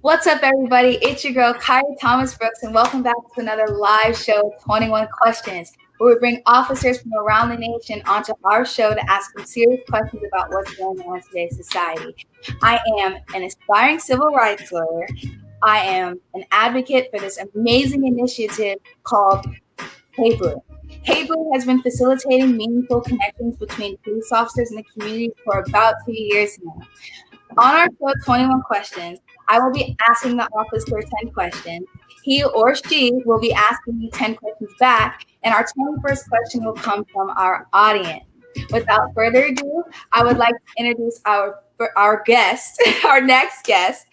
What's up, everybody? It's your girl, Kyrie Thomas Brooks, and welcome back to another live show of 21 Questions, where we bring officers from around the nation onto our show to ask them serious questions about what's going on in today's society. I am an aspiring civil rights lawyer. I am an advocate for this amazing initiative called Hey Blue. Hey Blue has been facilitating meaningful connections between police officers and the community for about 2 years now. On our show, 21 Questions, I will be asking the officer 10 questions. He or she will be asking me 10 questions back, and our 21st question will come from our audience. Without further ado, I would like to introduce our guest, our next guest,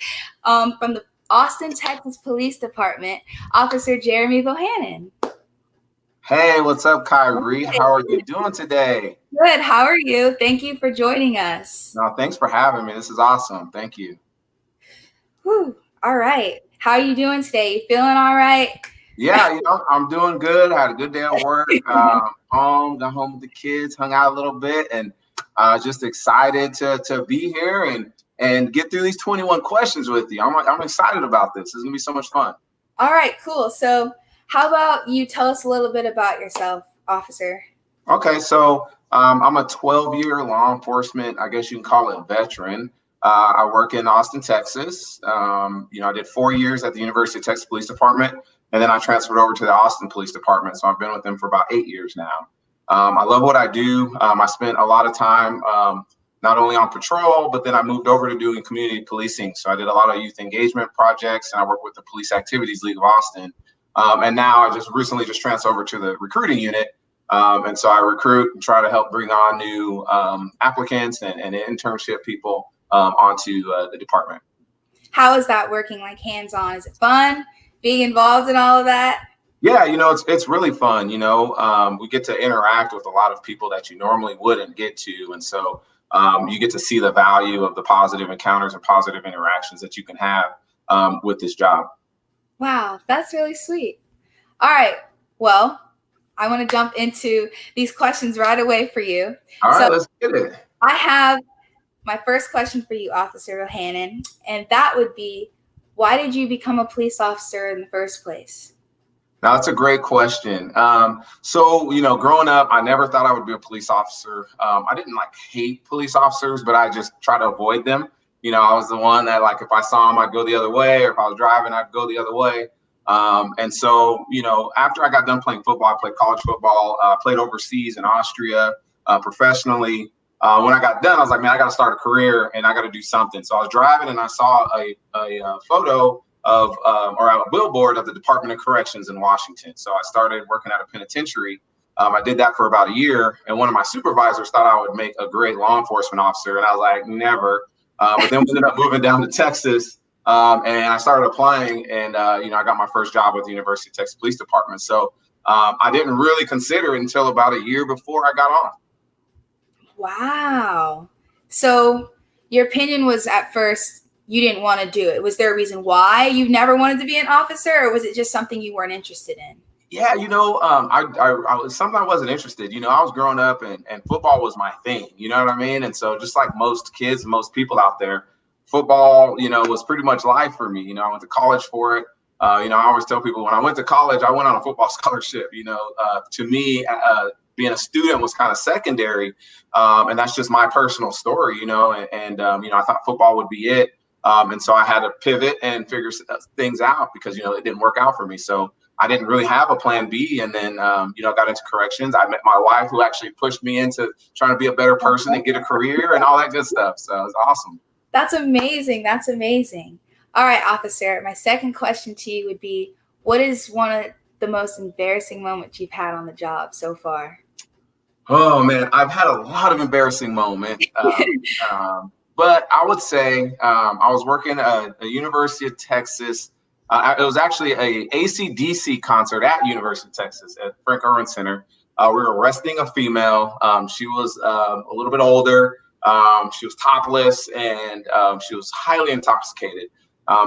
from the Austin, Texas Police Department, Officer Jeremy Bohannon. Hey, what's up, Kyrie? How are you doing today? Good. How are you? Thank you for joining us. No, thanks for having me. This is awesome. Thank you. Whew. All right. How are you doing today? You feeling all right? Yeah, I'm doing good. I had a good day at work. Got home with the kids, hung out a little bit, and just excited to be here and get through these 21 questions with you. I'm excited about this. It's gonna be so much fun. All right, cool. So how about you tell us a little bit about yourself, officer? Okay, so I'm a 12-year law enforcement, I guess you can call it veteran. I work in Austin, Texas. I did 4 years at the University of Texas Police Department, and then I transferred over to the Austin Police Department. So I've been with them for about 8 years now. I love what I do. I spent a lot of time not only on patrol, but then I moved over to doing community policing. So I did a lot of youth engagement projects, and I work with the Police Activities League of Austin. And now I just recently transferred over to the recruiting unit. And so I recruit and try to help bring on new applicants and internship people onto the department. How is that working, like hands-on? Is it fun being involved in all of that? Yeah, it's really fun. We get to interact with a lot of people that you normally wouldn't get to. And so you get to see the value of the positive encounters and positive interactions that you can have with this job. Wow, that's really sweet. All right. Well, I want to jump into these questions right away for you. All right, let's get it. I have my first question for you, Officer Bohannon, and that would be, why did you become a police officer in the first place? Now, that's a great question. So, growing up, I never thought I would be a police officer. I didn't hate police officers, but I just try to avoid them. I was the one that if I saw them, I'd go the other way, or if I was driving, I'd go the other way. And so, after I got done playing football, I played college football, played overseas in Austria professionally. When I got done, I was like, man, I got to start a career and I got to do something. So I was driving and I saw a photo of or a billboard of the Department of Corrections in Washington. So I started working at a penitentiary. I did that for about a year. And one of my supervisors thought I would make a great law enforcement officer. And I was like, never. But then we ended up moving down to Texas. And I started applying and, I got my first job with the University of Texas Police Department. So I didn't really consider it until about a year before I got on. Wow. So your opinion was at first you didn't want to do it. Was there a reason why you never wanted to be an officer, or was it just something you weren't interested in? Yeah, I something I wasn't interested. I was growing up and football was my thing. You know what I mean? And so just like most kids, most people out there, football, was pretty much life for me. I went to college for it. I always tell people when I went to college, I went on a football scholarship. To me, being a student was kind of secondary. And that's just my personal story, I thought football would be it. And so I had to pivot and figure things out because, it didn't work out for me. So I didn't really have a plan B. And then, got into corrections. I met my wife who actually pushed me into trying to be a better person and get a career and all that good stuff. So it was awesome. That's amazing. That's amazing. All right, officer, my second question to you would be, what is one of the most embarrassing moments you've had on the job so far? Oh, man, I've had a lot of embarrassing moments. But I would say I was working at the University of Texas. It was actually a AC/DC concert at University of Texas at Frank Irwin Center. We were arresting a female. She was a little bit older. She was topless and she was highly intoxicated.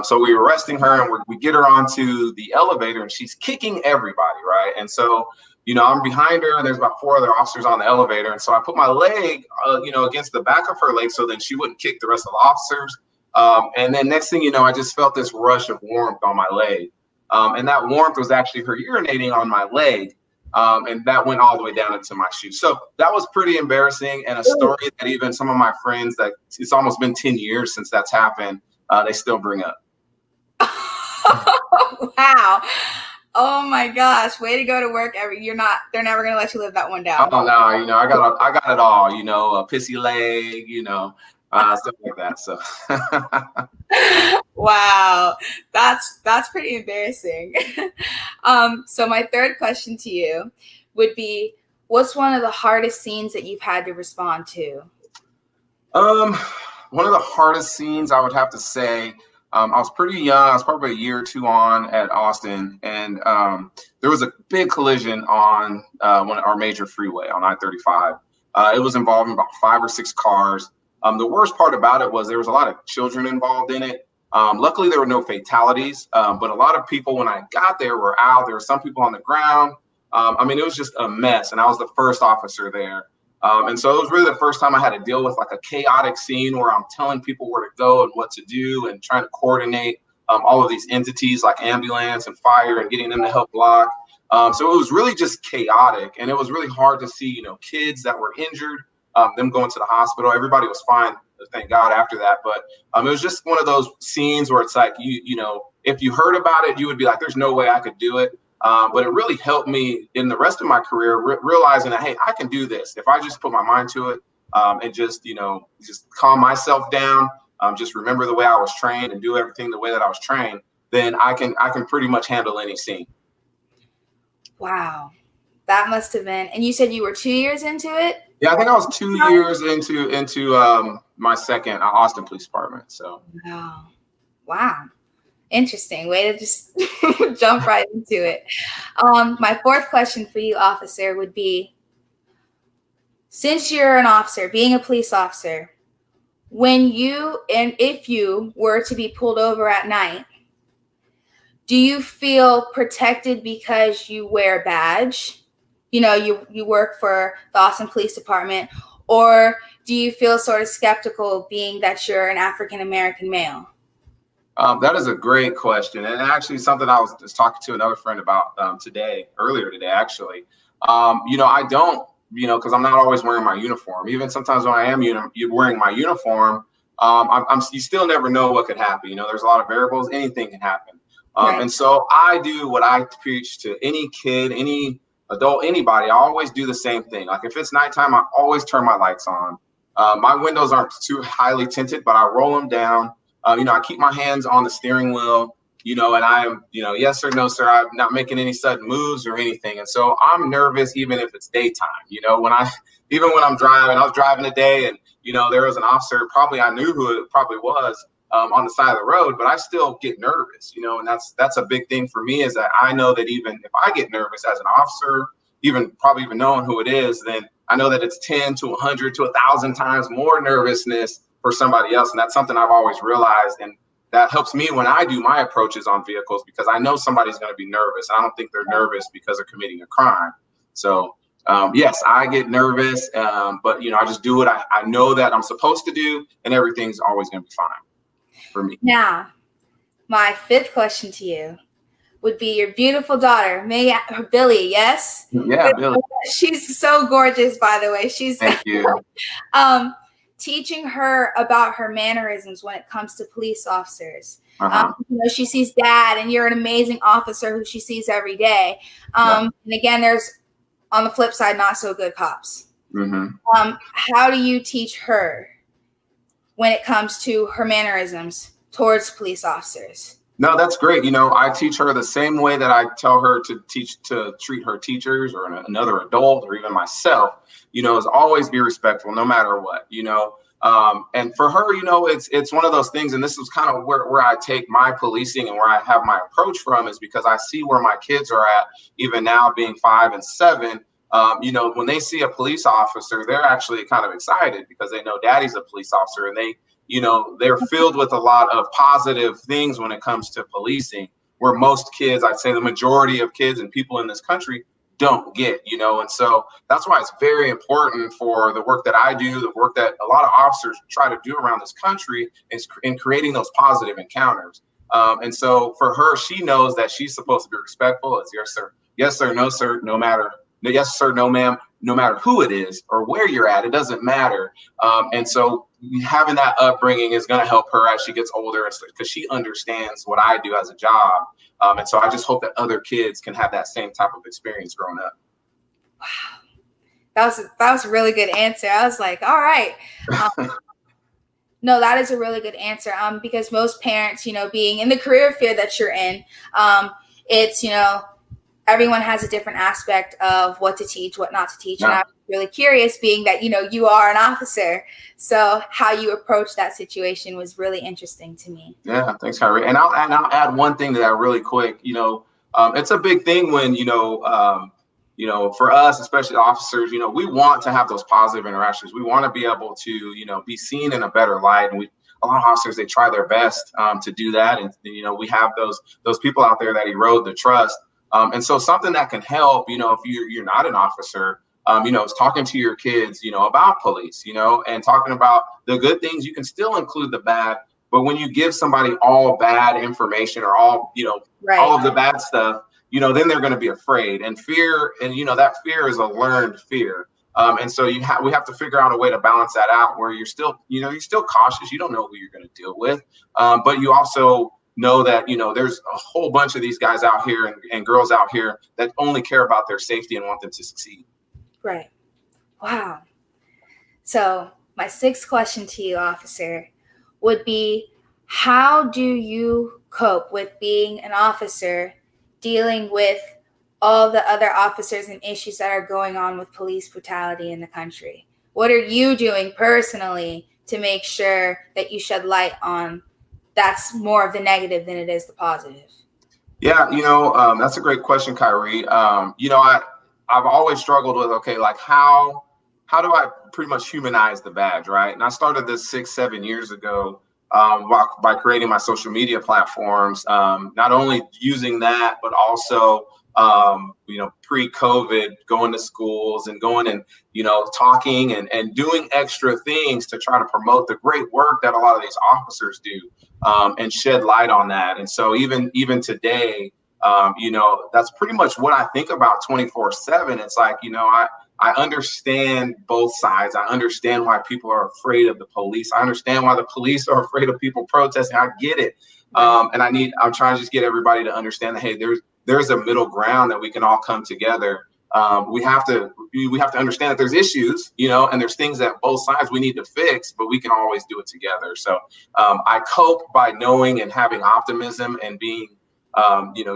So we were arresting her and we get her onto the elevator and she's kicking everybody, right? And so, I'm behind her and there's about 4 other officers on the elevator. And so I put my leg, against the back of her leg so then she wouldn't kick the rest of the officers. And then next thing you know, I just felt this rush of warmth on my leg. And that warmth was actually her urinating on my leg. And that went all the way down into my shoe. So that was pretty embarrassing, and a story that even some of my friends, that it's almost been 10 years since that's happened, they still bring up. Wow. Oh my gosh. Way to go to work. They're never going to let you live that one down. Oh no, I got it all, a pissy leg, stuff like that. So wow. That's pretty embarrassing. So my third question to you would be, what's one of the hardest scenes that you've had to respond to? One of the hardest scenes, I would have to say, I was pretty young. I was probably a year or two on at Austin, and there was a big collision on our major freeway on I-35. It was involving about 5 or 6 cars. The worst part about it was there was a lot of children involved in it. Luckily, there were no fatalities, but a lot of people, when I got there, were out. There were some people on the ground. It was just a mess, and I was the first officer there. And so it was really the first time I had to deal with like a chaotic scene where I'm telling people where to go and what to do and trying to coordinate all of these entities like ambulance and fire and getting them to help block. So it was really just chaotic, and it was really hard to see, kids that were injured, them going to the hospital. Everybody was fine, thank God, after that. But it was just one of those scenes where it's like, if you heard about it, you would be like, there's no way I could do it. But it really helped me in the rest of my career, realizing that, hey, I can do this. If I just put my mind to it and just calm myself down, just remember the way I was trained and do everything the way that I was trained, then I can pretty much handle any scene. Wow. That must have been, and you said you were 2 years into it? Yeah, I think I was 2 years into my second Austin Police Department. So. Wow. Interesting way to just jump right into it. My fourth question for you, officer, would be, since you're an officer, being a police officer, if you were to be pulled over at night, do you feel protected because you wear a badge? You work for the Austin Police Department, or do you feel sort of skeptical being that you're an African-American male? That is a great question, and actually something I was just talking to another friend about earlier today, actually. I don't, because I'm not always wearing my uniform. Even sometimes when I am wearing my uniform, you still never know what could happen. There's a lot of variables. Anything can happen. Right. And so I do what I preach to any kid, any adult, anybody. I always do the same thing. Like if it's nighttime, I always turn my lights on. My windows aren't too highly tinted, but I roll them down. I keep my hands on the steering wheel, and I am, yes or no, sir, I'm not making any sudden moves or anything. And so I'm nervous even if it's daytime, when I'm driving, I was driving today and, there was an officer, probably I knew who it probably was on the side of the road, but I still get nervous, and that's a big thing for me, is that I know that even if I get nervous as an officer, probably even knowing who it is, then I know that it's 10 to 100 to 1,000 times more nervousness for somebody else. And that's something I've always realized. And that helps me when I do my approaches on vehicles, because I know somebody's going to be nervous. I don't think they're nervous because they're committing a crime. So, yes, I get nervous, but, I just do what I know that I'm supposed to do, and everything's always going to be fine for me. Now, my fifth question to you would be your beautiful daughter, Billy, yes? Yeah, Billy. She's so gorgeous, by the way. Thank you. Teaching her about her mannerisms when it comes to police officers. Uh-huh. She sees Dad, and you're an amazing officer who she sees every day. And again, there's, on the flip side, not so good cops. Mm-hmm. How do you teach her when it comes to her mannerisms towards police officers? No, that's great. I teach her the same way that I tell her to treat her teachers or another adult or even myself, is always be respectful no matter what, and for her, it's one of those things. And this is kind of where I take my policing and where I have my approach from, is because I see where my kids are at, even now being 5 and 7. When they see a police officer, they're actually kind of excited because they know Daddy's a police officer, and they're filled with a lot of positive things when it comes to policing, where most kids, I'd say the majority of kids and people in this country, don't get, and so that's why it's very important for the work that I do, the work that a lot of officers try to do around this country, is in creating those positive encounters. And so for her, she knows that she's supposed to be respectful. It's yes, sir, no, sir, no matter, yes, sir, no, ma'am, no matter who it is or where you're at, it doesn't matter. And so having that upbringing is going to help her as she gets older, because she understands what I do as a job. And so I just hope that other kids can have that same type of experience growing up. Wow. That was a really good answer. I was like, all right. No, that is a really good answer. Because most parents, being in the career field that you're in, it's, everyone has a different aspect of what to teach, what not to teach. Yeah. And I'm really curious, being that, you are an officer. So how you approach that situation was really interesting to me. Yeah, thanks, Kyrie. And I'll add one thing to that really quick. It's a big thing when, for us, especially officers, we want to have those positive interactions. We want to be able to, be seen in a better light. And a lot of officers, they try their best to do that. And, we have those people out there that erode the trust. And so something that can help, if you're not an officer, is talking to your kids, about police, and talking about the good things. You can still include the bad, but when you give somebody all bad information or all, right, all of the bad stuff, then they're going to be afraid, and fear. And, that fear is a learned fear. And so we have to figure out a way to balance that out where you're still cautious. You don't know who you're going to deal with. But you also know that, there's a whole bunch of these guys out here and girls out here that only care about their safety and want them to succeed. Right. Wow. So my sixth question to you, officer, would be, how do you cope with being an officer, dealing with all the other officers and issues that are going on with police brutality in the country? What are you doing personally to make sure that you shed light on that's more of the negative than it is the positive? Yeah, that's a great question, Kyrie. I've always struggled with, how do I pretty much humanize the badge, right? And I started this 6-7 years ago by creating my social media platforms, not only using that, but also, pre-COVID, going to schools and going and, talking and doing extra things to try to promote the great work that a lot of these officers do, and shed light on that. And so even today, that's pretty much what I think about 24/7. It's like, I understand both sides. I understand why people are afraid of the police. I understand why the police are afraid of people protesting. I get it. And I'm trying to just get everybody to understand that, hey, there's a middle ground that we can all come together. We have to understand that there's issues, and there's things that both sides we need to fix, but we can always do it together. So I cope by knowing and having optimism and being,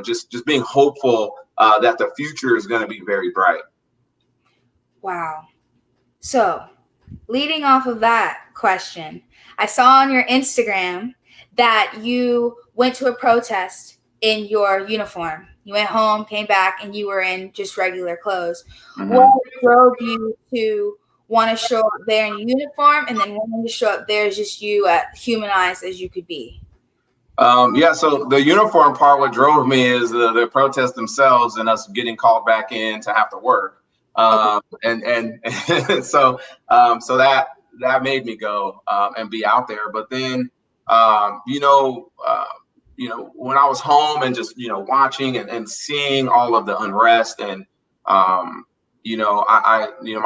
just being hopeful that the future is going to be very bright. Wow. So leading off of that question, I saw on your Instagram that you went to a protest in your uniform. You went home, came back, and you were in just regular clothes. Mm-hmm. What drove you to want to show up there in uniform, and then wanting to show up there as just you, humanized as you could be? So the uniform part, what drove me is the protests themselves and us getting called back in to have to work. And so that made me go and be out there. But then, when I was home and just, watching and seeing all of the unrest and, my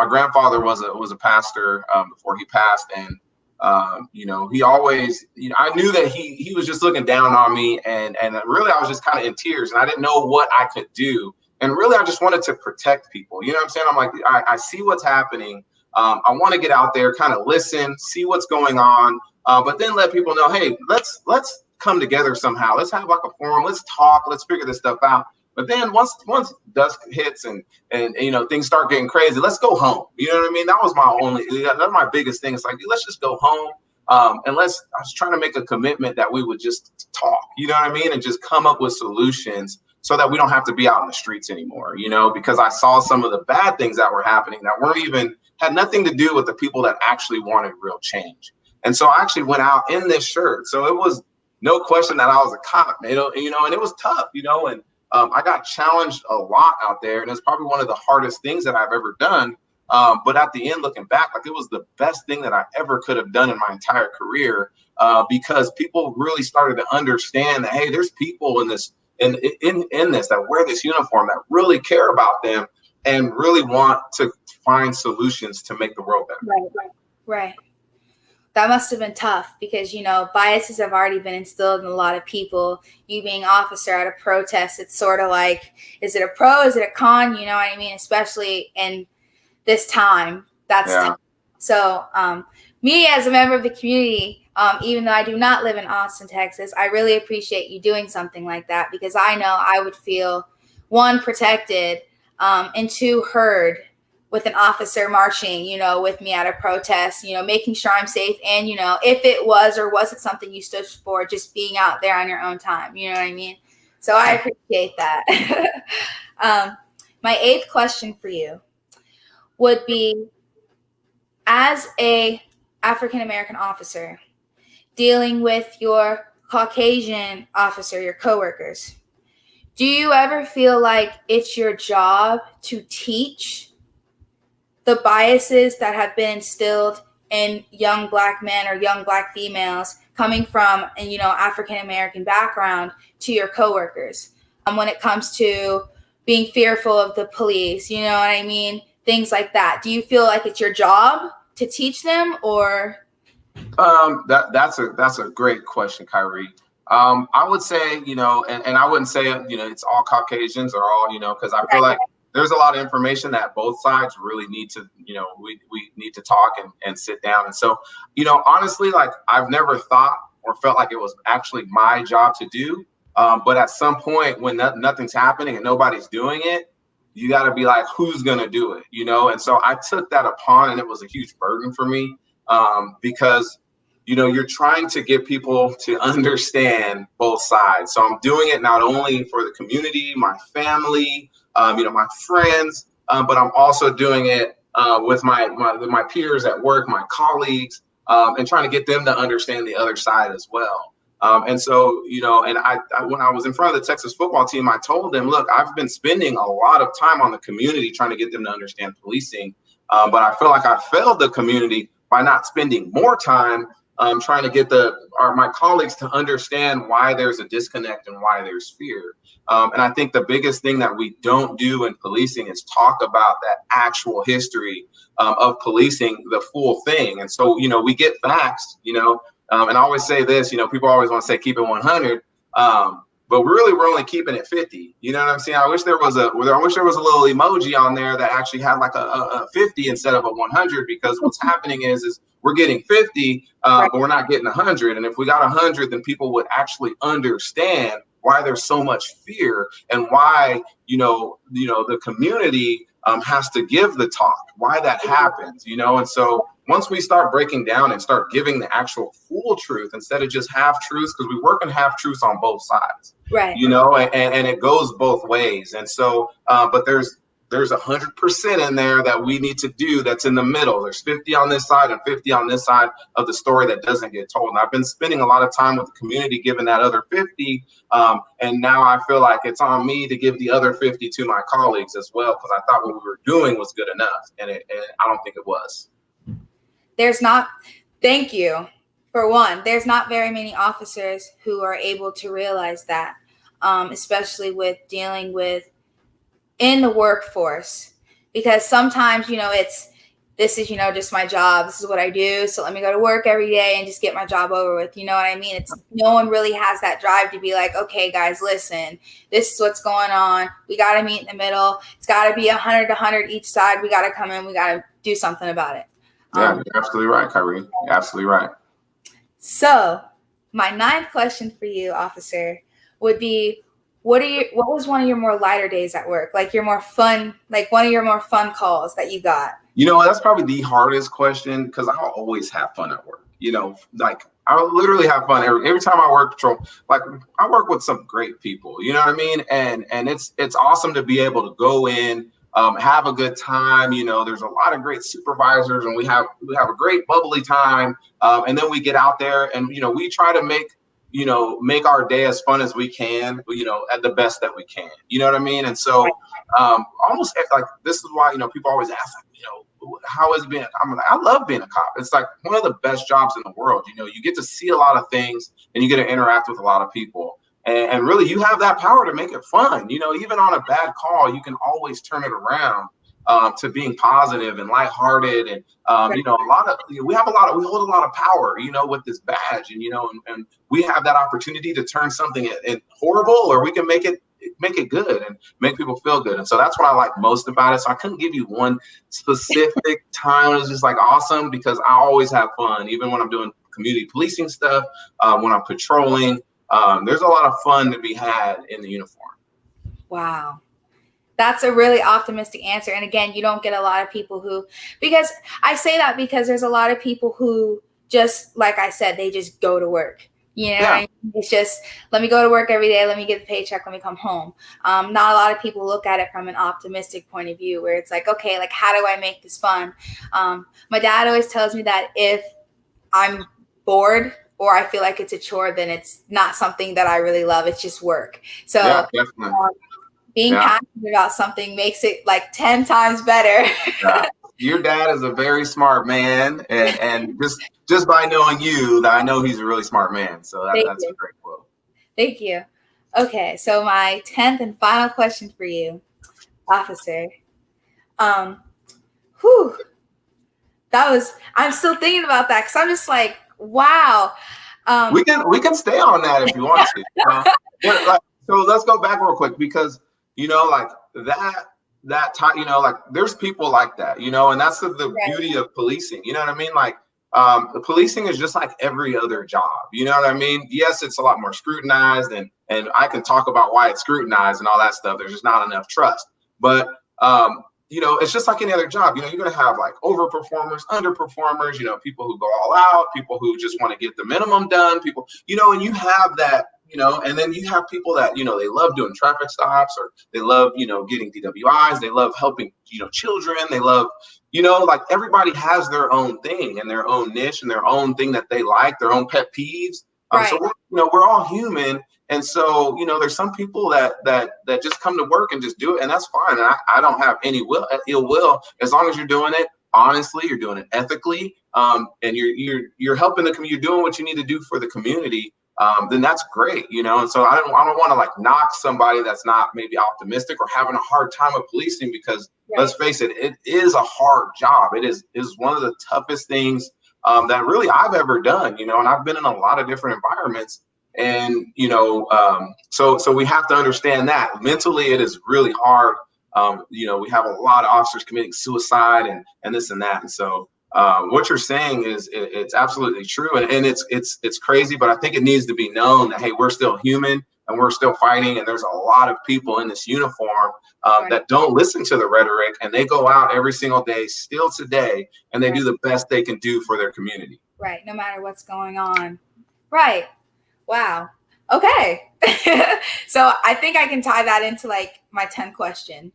grandfather was a pastor before he passed. And, he always, I knew that he was just looking down on me, and really I was just kind of in tears, and I didn't know what I could do. And really, I just wanted to protect people. You know what I'm saying? I'm like, I see what's happening. I want to get out there, kind of listen, see what's going on, but then let people know, hey, let's come together somehow. Let's have like a forum. Let's talk. Let's figure this stuff out. But then once dusk hits and things start getting crazy, let's go home. You know what I mean? That was my biggest thing. It's like, let's just go home. I was trying to make a commitment that we would just talk, you know what I mean? And just come up with solutions so that we don't have to be out in the streets anymore, because I saw some of the bad things that were happening that had nothing to do with the people that actually wanted real change. And so I actually went out in this shirt. So it was no question that I was a cop, and it was tough, and I got challenged a lot out there, and it's probably one of the hardest things that I've ever done. But at the end, looking back, like it was the best thing that I ever could have done in my entire career, because people really started to understand that, hey, there's people in this in this that wear this uniform that really care about them and really want to find solutions to make the world better. Right. That must have been tough because, biases have already been instilled in a lot of people. You being an officer at a protest, it's sort of like, is it a pro? Is it a con? You know what I mean? Especially in this time. That's tough. So me as a member of the community, even though I do not live in Austin, Texas, I really appreciate you doing something like that because I know I would feel, one, protected, and two, heard with an officer marching, with me at a protest, making sure I'm safe. And, if it was or wasn't something you stood for, just being out there on your own time. You know what I mean? So I appreciate that. My 8th question for you would be, as a African-American officer dealing with your Caucasian officer, your coworkers, do you ever feel like it's your job to teach the biases that have been instilled in young Black men or young Black females coming from an African-American background to your coworkers, when it comes to being fearful of the police, you know what I mean? Things like that. Do you feel like it's your job to teach them, or? That's a great question, Kyrie. I would say, and I wouldn't say, it's all Caucasians or all, because I feel like there's a lot of information that both sides really need to, we need to talk and sit down. And so, honestly, like I've never thought or felt like it was actually my job to do. But at some point when nothing's happening and nobody's doing it, you got to be like, who's going to do it? And so I took that upon, and it was a huge burden for me, because you're trying to get people to understand both sides. So I'm doing it not only for the community, my family, my friends, but I'm also doing it with my peers at work, my colleagues, and trying to get them to understand the other side as well. And so, and I when I was in front of the Texas football team, I told them, look, I've been spending a lot of time on the community trying to get them to understand policing, but I feel like I failed the community by not spending more time trying to get my colleagues to understand why there's a disconnect and why there's fear. And I think the biggest thing that we don't do in policing is talk about that actual history of policing, the full thing. And so, we get facts, and I always say this, people always want to say keep it 100, but really we're only keeping it 50. You know what I'm saying? I wish there was a little emoji on there that actually had like a 50 instead of a 100, because what's happening is we're getting 50, but we're not getting 100. And if we got 100, then people would actually understand why there's so much fear and why, the community has to give the talk, why that happens, and so once we start breaking down and start giving the actual full truth instead of just half truths, because we work in half truths on both sides, right? And it goes both ways. And so, but there's 100% in there that we need to do. That's in the middle. There's 50 on this side and 50 on this side of the story that doesn't get told. And I've been spending a lot of time with the community, giving that other 50. And now I feel like it's on me to give the other 50 to my colleagues as well, because I thought what we were doing was good enough. And I don't think it was. Thank you. For one, there's not very many officers who are able to realize that, especially with dealing with in the workforce, because sometimes, this is, just my job. This is what I do. So let me go to work every day and just get my job over with. You know what I mean? It's no one really has that drive to be like, okay, guys, listen, this is what's going on. We got to meet in the middle. It's got to be 100 each side. We got to come in. We got to do something about it. Yeah, you're absolutely right, Kyrie. You're absolutely right. So my 9th question for you, officer, would be, what was one of your more lighter days at work? Like one of your more fun calls that you got? That's probably the hardest question, because I always have fun at work. Like I literally have fun every time I work patrol. Like I work with some great people, you know what I mean? And it's awesome to be able to go in, have a good time. There's a lot of great supervisors, and we have a great bubbly time. And then we get out there and, we try to make, make our day as fun as we can, at the best that we can. You know what I mean? And so almost like this is why, people always ask, like, how has it been? I'm like, I love being a cop. It's like one of the best jobs in the world. You get to see a lot of things and you get to interact with a lot of people. And really, you have that power to make it fun. Even on a bad call, you can always turn it around to being positive and lighthearted. And, we hold a lot of power, with this badge, and we have that opportunity to turn something in horrible, or we can make it good and make people feel good. And so that's what I like most about it. So I couldn't give you one specific time. It was just like awesome, because I always have fun, even when I'm doing community policing stuff, when I'm patrolling. There's a lot of fun to be had in the uniform. Wow. That's a really optimistic answer. And again, you don't get a lot of people who, because I say that because there's a lot of people who just, like I said, they just go to work. It's just, let me go to work every day. Let me get the paycheck. Let me come home. Not a lot of people look at it from an optimistic point of view, where it's like, okay, like, how do I make this fun? My dad always tells me that if I'm bored or I feel like it's a chore, then it's not something that I really love. It's just work. So yeah, definitely. Being passionate about something makes it like 10 times better. Your dad is a very smart man, and just by knowing you, that I know he's a really smart man. So that's a great quote. Thank you. Okay, so my 10th and final question for you, officer. I'm still thinking about that, because I'm just like, wow. We can stay on that if you want to. So let's go back real quick, because like that time, like there's people like that, and that's the beauty of policing. You know what I mean? Like the policing is just like every other job. You know what I mean? Yes, it's a lot more scrutinized, and I can talk about why it's scrutinized and all that stuff. There's just not enough trust. But it's just like any other job. You're going to have like overperformers, underperformers, people who go all out, people who just want to get the minimum done, people, and you have that, and then you have people that, they love doing traffic stops, or they love, getting DWIs. They love helping, children. They love, like everybody has their own thing and their own niche and their own thing that they like, their own pet peeves. So we're all human. And so, there's some people that just come to work and just do it, and that's fine. And I don't have any ill will, as long as you're doing it honestly, you're doing it ethically, and you're helping the community, you're doing what you need to do for the community. Then that's great, And so I don't want to like knock somebody that's not maybe optimistic or having a hard time with policing, because let's face it, it is a hard job. It is one of the toughest things that really I've ever done, and I've been in a lot of different environments. And, so we have to understand that mentally it is really hard. We have a lot of officers committing suicide and this and that. And so what you're saying is it's absolutely true. And it's crazy, but I think it needs to be known that, hey, we're still human and we're still fighting. And there's a lot of people in this uniform that don't listen to the rhetoric, and they go out every single day, still today, and they do the best they can do for their community. Right. No matter what's going on. Right. Wow. Okay. So I think I can tie that into like my 10th question.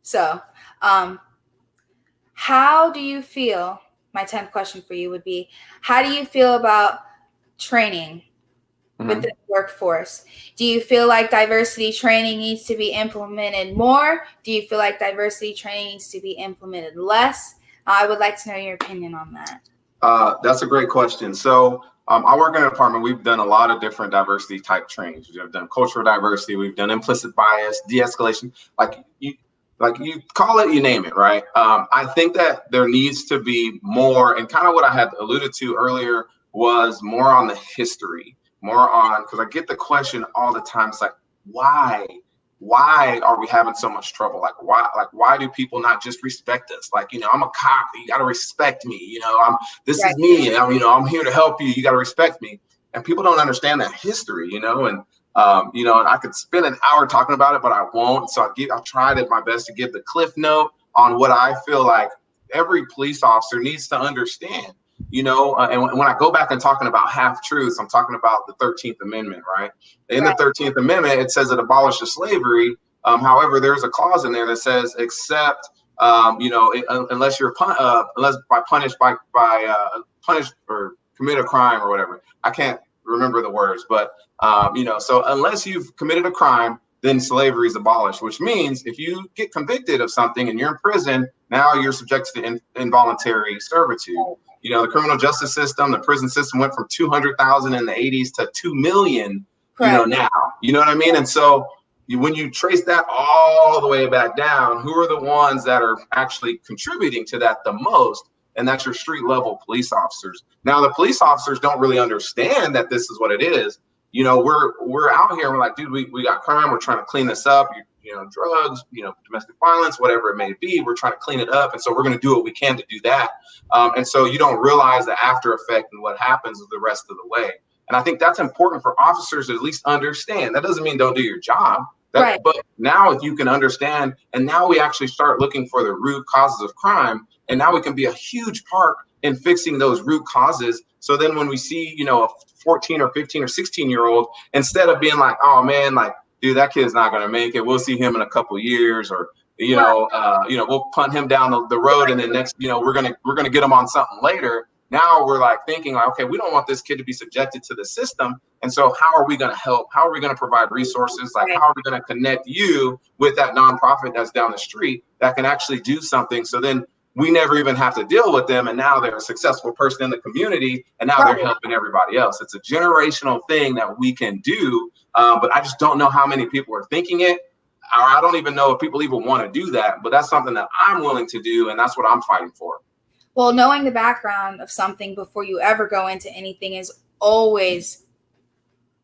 So, how do you feel? My 10th question for you would be, how do you feel about training with the workforce? Do you feel like diversity training needs to be implemented more? Do you feel like diversity training needs to be implemented less? I would like to know your opinion on that. That's a great question. So I work in a department. We've done a lot of different diversity type trainings. We've done cultural diversity. We've done implicit bias, de-escalation. Like you call it, you name it, right? I think that there needs to be more, and kind of what I had alluded to earlier was more on the history, because I get the question all the time. It's like, why are we having so much trouble? Why do people not just respect us? I'm a cop, you got to respect me. This is me. I'm here to help you. You got to respect me. And people don't understand that history, and I could spend an hour talking about it, but I won't. So I tried my best to give the cliff note on what I feel like every police officer needs to understand. And when I go back and talking about half truths, I'm talking about the 13th Amendment, right? In the 13th Amendment, it says it abolishes slavery. However, there's a clause in there that says, except, unless you're punished or commit a crime or whatever. I can't remember the words, but so unless you've committed a crime, then slavery is abolished, which means if you get convicted of something and you're in prison, now you're subjected to involuntary servitude. The criminal justice system, the prison system went from 200,000 in the 80s to 2 million, now, you know what I mean? And so when you trace that all the way back down, who are the ones that are actually contributing to that the most? And that's your street level police officers. Now, the police officers don't really understand that this is what it is. We're out here and we're like, dude, we got crime. We're trying to clean this up. Drugs, domestic violence, whatever it may be. We're trying to clean it up. And so we're going to do what we can to do that. And so you don't realize the after effect and what happens the rest of the way. And I think that's important for officers to at least understand. That doesn't mean don't do your job. Right. But now if you can understand, and now we actually start looking for the root causes of crime. And now we can be a huge part in fixing those root causes. So then when we see, a 14 or 15 or 16-year-old, instead of being like, oh man, like, dude, that kid's not going to make it. We'll see him in a couple of years, or, we'll punt him down the road. And then next, we're going to get him on something later. Now we're like thinking like, okay, we don't want this kid to be subjected to the system. And so how are we going to help? How are we going to provide resources? Like, how are we going to connect you with that nonprofit that's down the street that can actually do something? So then we never even have to deal with them. And now they're a successful person in the community. And now they're helping everybody else. It's a generational thing that we can do. But I just don't know how many people are thinking it. Or I don't even know if people even want to do that. But that's something that I'm willing to do. And that's what I'm fighting for. Well, knowing the background of something before you ever go into anything is always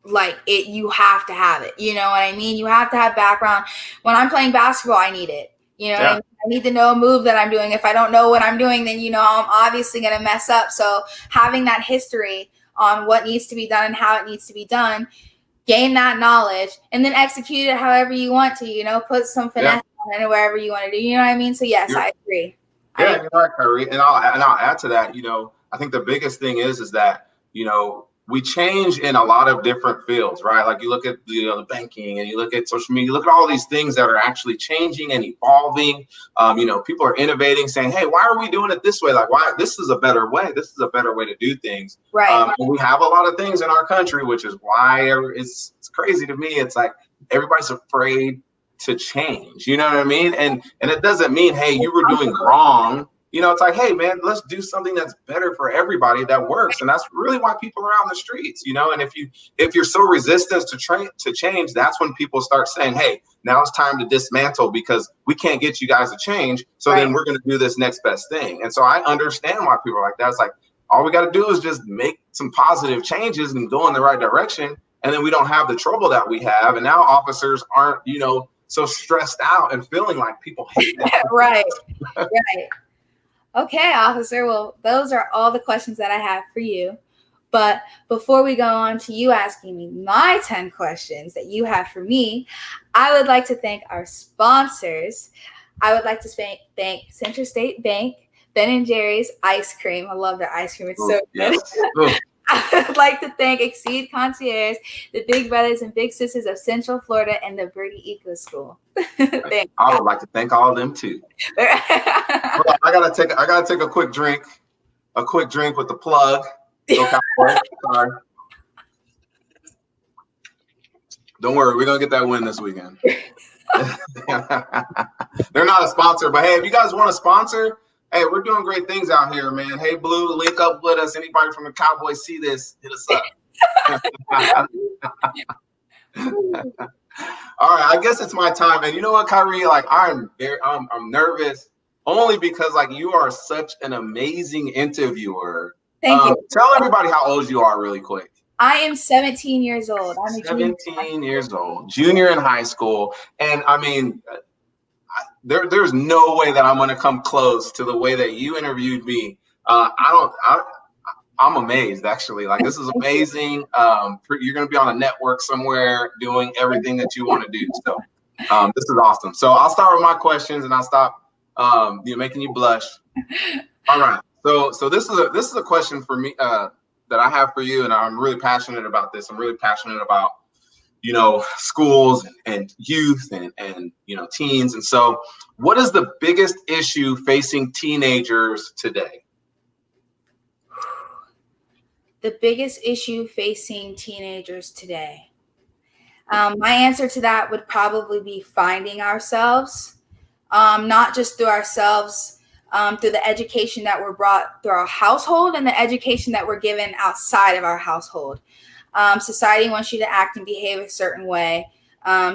like it. You have to have it. You know what I mean? You have to have background. When I'm playing basketball, I need it. You know what I mean? I need to know a move that I'm doing. If I don't know what I'm doing, then, I'm obviously going to mess up. So having that history on what needs to be done and how it needs to be done, gain that knowledge, and then execute it however you want to, put some finesse on it wherever you want to do. You know what I mean? So yes, I agree. Yeah, you're right, Kyrie. And I'll add to that, I think the biggest thing is that, we change in a lot of different fields, right? Like you look at the banking, and you look at social media, you look at all these things that are actually changing and evolving. People are innovating, saying, hey, why are we doing it this way? Like, why? This is a better way. This is a better way to do things. Right. And we have a lot of things in our country, which is why it's crazy to me. It's like everybody's afraid to change. You know what I mean? And it doesn't mean, hey, you were doing wrong. It's like, hey, man, let's do something that's better for everybody that works. And that's really why people are out in the streets, And if you're so resistant to change, that's when people start saying, hey, now it's time to dismantle because we can't get you guys to change. So then we're going to do this next best thing. And so I understand why people are like that. It's like, all we got to do is just make some positive changes and go in the right direction. And then we don't have the trouble that we have. And now officers aren't, so stressed out and feeling like people hate them. Right. Okay, officer. Well, those are all the questions that I have for you. But before we go on to you asking me my 10 questions that you have for me, I would like to thank our sponsors. I would like to thank Central State Bank, Ben & Jerry's Ice Cream. I love their ice cream. It's so good. I would like to thank Exceed Concierge, the big brothers and big sisters of Central Florida, and the Birdie Eco School. I would like to thank all of them too. I gotta take a quick drink with the plug. Sorry. Don't worry, we're gonna get that win this weekend. They're not a sponsor, but hey, if you guys want to sponsor, hey, we're doing great things out here, man. Hey, Blue, link up with us. Anybody from the Cowboys see this, hit us up. All right, I guess it's my time. And you know what, Kyrie? Like, I'm nervous only because, like, you are such an amazing interviewer. Thank you. Tell everybody how old you are really quick. I am 17 years old. I'm 17 years old, junior in high school. And, I mean, there's no way that I'm going to come close to the way that you interviewed me. I'm amazed, actually. Like, this is amazing. You're going to be on a network somewhere doing everything that you want to do. So this is awesome. So I'll start with my questions, and I'll stop making you blush. All right. So this is a question for me that I have for you, and I'm really passionate about this. I'm really passionate about schools and youth and teens. And so what is the biggest issue facing teenagers today? The biggest issue facing teenagers today. My answer to that would probably be finding ourselves, not just through ourselves, through the education that we're brought through our household and the education that we're given outside of our household. Society wants you to act and behave a certain way.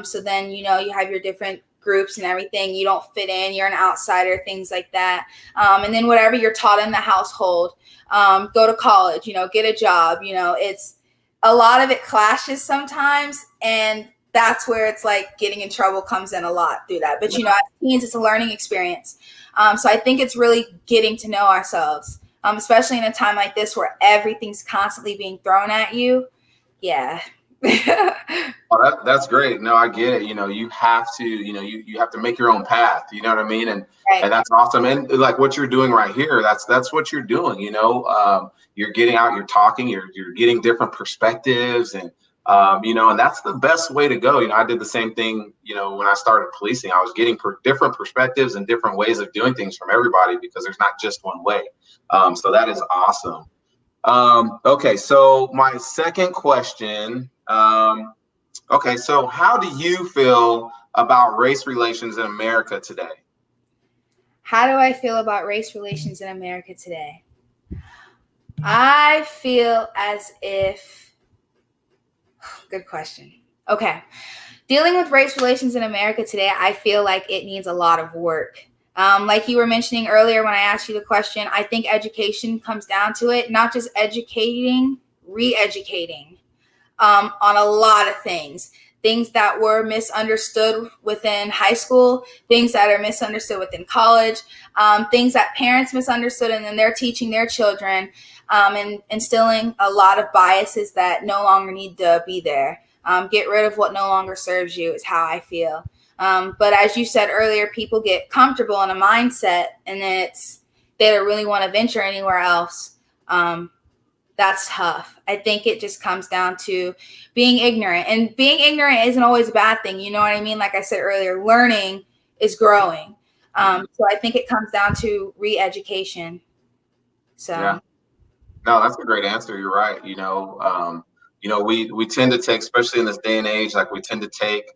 So then, you have your different groups and everything. You don't fit in. You're an outsider, things like that. And then whatever you're taught in the household, go to college, get a job. It's a lot of it clashes sometimes. And that's where it's like getting in trouble comes in a lot through that. But, as teens, it's a learning experience. So I think it's really getting to know ourselves, especially in a time like this where everything's constantly being thrown at you. Yeah. Oh, that's great. No, I get it. You have to, you have to make your own path. You know what I mean? And Right. and that's awesome. And like what you're doing right here, that's what you're doing. You're getting out, you're talking, you're getting different perspectives, and and that's the best way to go. I did the same thing. When I started policing, I was getting different perspectives and different ways of doing things from everybody because there's not just one way. So that is awesome. Okay, so my second question. Okay, so how do you feel about race relations in America today? How do I feel about race relations in America today? I feel as if, good question. Okay. Dealing with race relations in America today, I feel like it needs a lot of work. Like you were mentioning earlier when I asked you the question, I think education comes down to it, not just educating, re-educating on a lot of things that were misunderstood within high school, things that are misunderstood within college, things that parents misunderstood, and then they're teaching their children, and instilling a lot of biases that no longer need to be there. Get rid of what no longer serves you is how I feel. But as you said earlier, people get comfortable in a mindset, and then they don't really want to venture anywhere else. That's tough. I think it just comes down to being ignorant, and being ignorant isn't always a bad thing. You know what I mean? Like I said earlier, learning is growing. So I think it comes down to re-education. So Yeah. No, that's a great answer. You're right. We tend to take, especially in this day and age, like we tend to take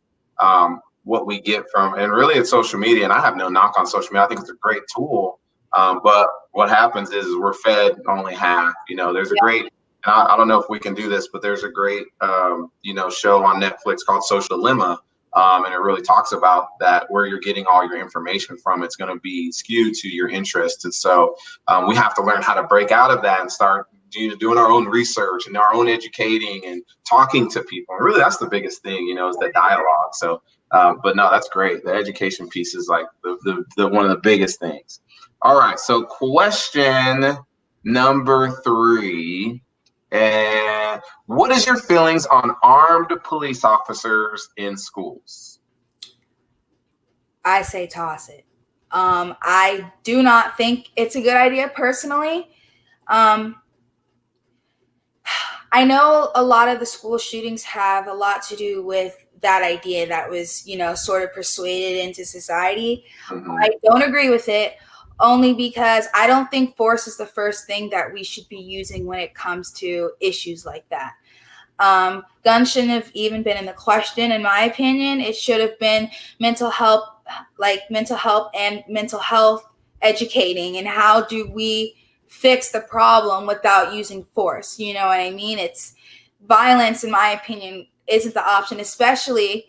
what we get from, and really it's social media. And I have no knock on social media. I think it's a great tool. But what happens is we're fed only half. There's a great, and I don't know if we can do this, but there's a great, show on Netflix called Social Dilemma. And it really talks about that, where you're getting all your information from. It's going to be skewed to your interests. And so we have to learn how to break out of that and start doing our own research and our own educating and talking to people. And really, that's the biggest thing, is the dialogue. So, but no, that's great. The education piece is like the one of the biggest things. All right. So question number 3. And what is your feelings on armed police officers in schools? I say toss it. I do not think it's a good idea personally. I know a lot of the school shootings have a lot to do with that idea that was, sort of persuaded into society. Mm-hmm. I don't agree with it, only because I don't think force is the first thing that we should be using when it comes to issues like that. Guns shouldn't have even been in the question, in my opinion. It should have been mental health and mental health educating, and how do we fix the problem without using force. You know what I mean? It's violence, in my opinion, isn't the option, especially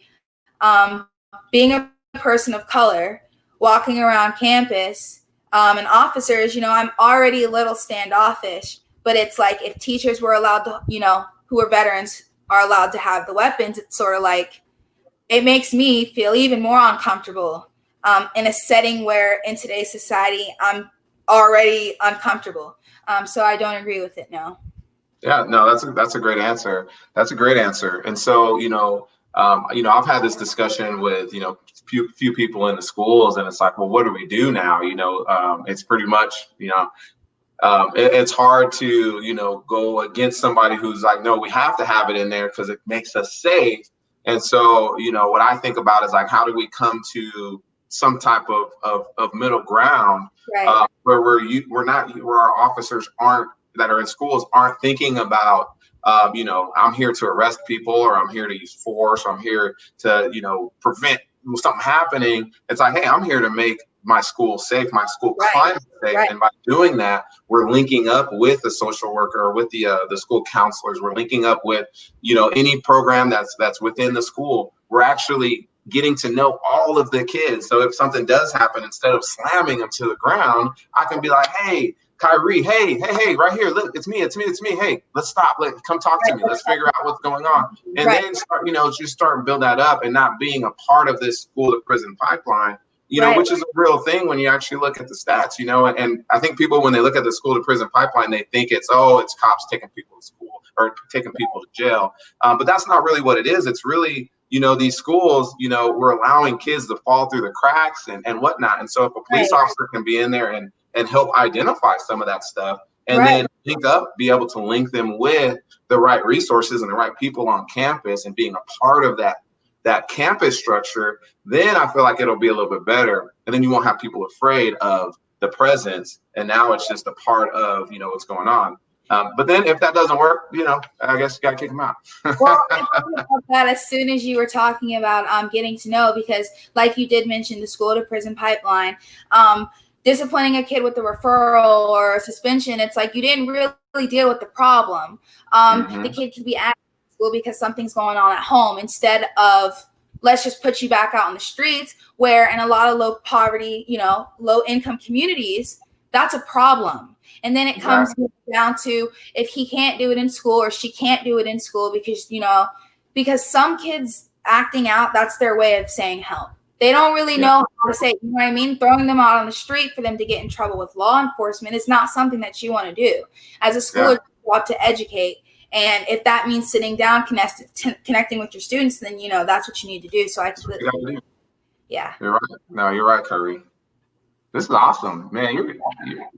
being a person of color, walking around campus, and officers, I'm already a little standoffish, but it's like if teachers were allowed to, who are veterans are allowed to have the weapons, it's sort of like, it makes me feel even more uncomfortable in a setting where in today's society, I'm already uncomfortable. So I don't agree with it, no. Yeah, no, that's a great answer. That's a great answer. And so, I've had this discussion with, few people in the schools, and it's like, well, what do we do now? It's pretty much, it's hard to, go against somebody who's like, no, we have to have it in there because it makes us safe. And so, what I think about is like, how do we come to some type of middle ground, right, where where our officers aren't that are in schools aren't thinking about, I'm here to arrest people, or I'm here to use force, or I'm here to, prevent something happening. It's like, hey, I'm here to make my school safe, my school climate safe. Right. And by doing that, we're linking up with the social worker, or with the school counselors. We're linking up with, any program that's within the school. We're actually getting to know all of the kids. So if something does happen, instead of slamming them to the ground, I can be like, hey, Kyrie, hey, right here, look, it's me. Hey, let's stop. Come talk to me. Let's figure out what's going on. And then start, just start and build that up, and not being a part of this school to prison pipeline, which is a real thing when you actually look at the stats, and I think people, when they look at the school to prison pipeline, they think it's cops taking people to school or taking people to jail. But that's not really what it is. It's really, these schools, we're allowing kids to fall through the cracks and whatnot. And so if a police officer can be in there and help identify some of that stuff, and then be able to link them with the right resources and the right people on campus, and being a part of that campus structure, then I feel like it'll be a little bit better. And then you won't have people afraid of the presence. And now it's just a part of, what's going on. But then if that doesn't work, I guess you got to kick them out. Well, I thought about that as soon as you were talking about getting to know, because like you did mention the school to prison pipeline, disciplining a kid with a referral or a suspension, it's like you didn't really deal with the problem. The kid could be at school because something's going on at home, instead of let's just put you back out on the streets, where in a lot of low poverty, low income communities, that's a problem. And then it comes down to, if he can't do it in school, or she can't do it in school, because some kids acting out, that's their way of saying help. They don't really know how to say, you know what I mean? Throwing them out on the street for them to get in trouble with law enforcement is not something that you want to do. As a school, you want to educate. And if that means sitting down, connecting with your students, then, that's what you need to do. So I completely, You're right. No, you're right, Kyrie. This is awesome, man.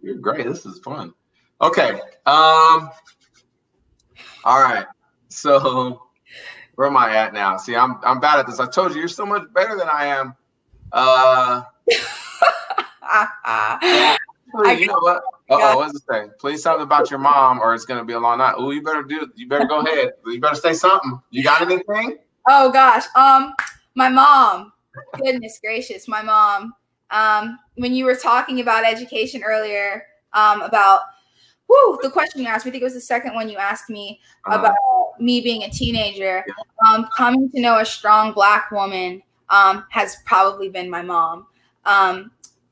You're great. This is fun. Okay. All right. So where am I at now? See, I'm bad at this. I told you, you're so much better than I am. You know what? What's it say? Please something about your mom, or it's gonna be a long night. Oh, you better go ahead. You better say something. You got anything? Oh gosh. My mom. Goodness gracious, my mom. When you were talking about education earlier, about the question you asked me, I think it was the second one you asked me about me being a teenager. Coming to know a strong Black woman has probably been my mom,